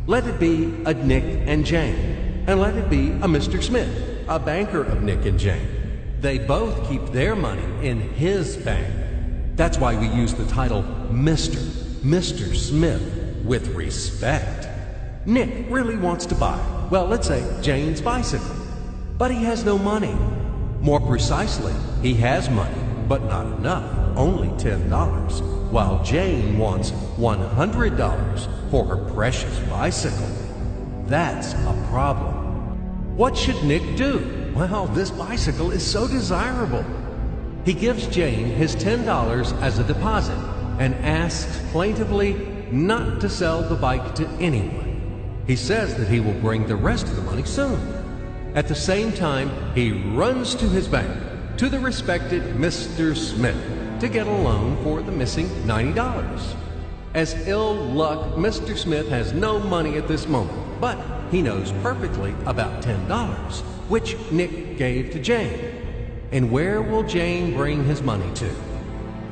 Let it be a Nick and Jane, and let it be a Mr. Smith, a banker of Nick and Jane. They both keep their money in his bank. That's why we use the title Mr. Smith with respect. Nick really wants to buy, well, let's say Jane's bicycle, but he has no money. More precisely, he has money, but not enough, only $10, while Jane wants $100 for her precious bicycle. That's a problem. What should Nick do? Well, this bicycle is so desirable. He gives Jane his $10 as a deposit and asks plaintively not to sell the bike to anyone. He says that he will bring the rest of the money soon. At the same time, he runs to his bank, to the respected Mr. Smith, to get a loan for the missing $90. As ill luck, Mr. Smith has no money at this moment, but he knows perfectly about $10, which Nick gave to Jane. And where will Jane bring his money to?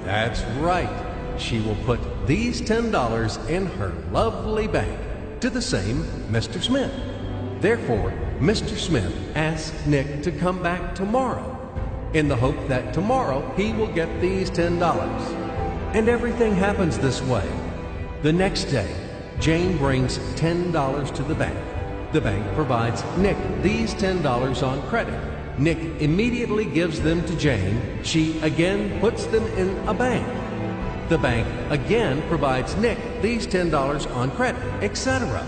That's right. She will put these $10 in her lovely bank to the same Mr. Smith. Therefore, Mr. Smith asks Nick to come back tomorrow in the hope that tomorrow he will get these $10. And everything happens this way. The next day, Jane brings $10 to the bank. The bank provides Nick these $10 on credit. Nick immediately gives them to Jane. She again puts them in a bank. The bank again provides Nick these $10 on credit, etc.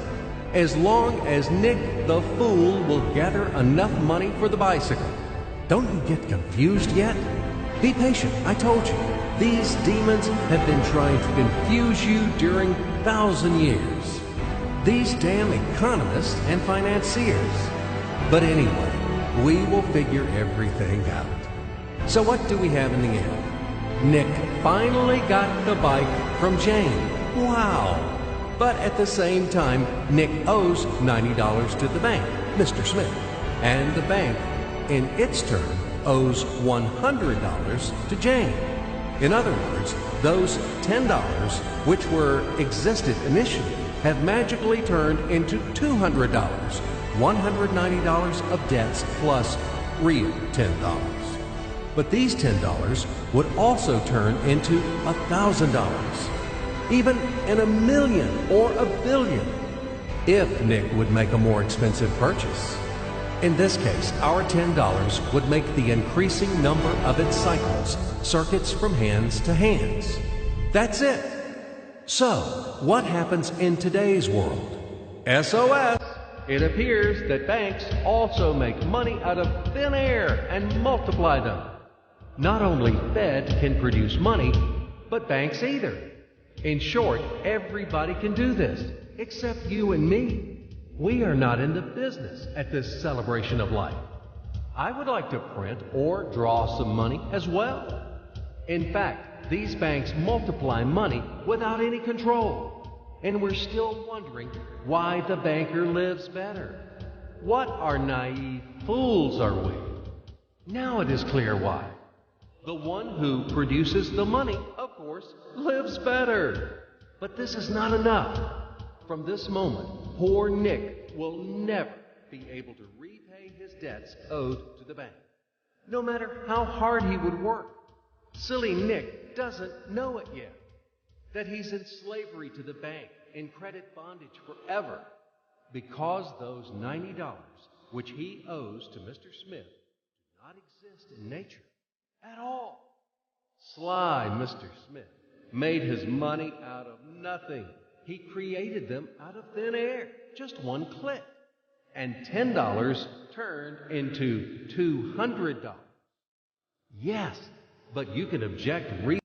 As long as Nick the fool will gather enough money for the bicycle. Don't you get confused yet? Be patient, I told you. These demons have been trying to confuse you during 1,000 years. These damn economists and financiers. But anyway, we will figure everything out. So what do we have in the end? Nick finally got the bike from Jane. Wow! But at the same time, Nick owes $90 to the bank, Mr. Smith. And the bank, in its turn, owes $100 to Jane. In other words, those $10, which existed initially, have magically turned into $200, $190 of debts plus real $10. But these $10 would also turn into $1,000, even in a million or a billion, if Nick would make a more expensive purchase. In this case, our $10 would make the increasing number of its cycles, circuits from hands to hands. That's it. So, what happens in today's world? SOS! It appears that banks also make money out of thin air and multiply them. Not only Fed can produce money, but banks either. In short, everybody can do this, except you and me. We are not in the business at this celebration of life. I would like to print or draw some money as well. In fact, these banks multiply money without any control. And we're still wondering why the banker lives better. What are naive fools are we? Now it is clear why. The one who produces the money, of course, lives better. But this is not enough. From this moment, poor Nick will never be able to repay his debts owed to the bank, no matter how hard he would work. Silly Nick doesn't know it yet, that he's in slavery to the bank, in credit bondage forever, because those $90 which he owes to Mr. Smith do not exist in nature at all. Sly Mr. Smith made his money out of nothing. He created them out of thin air, just one click. And $10 turned into $200. Yes, but you can object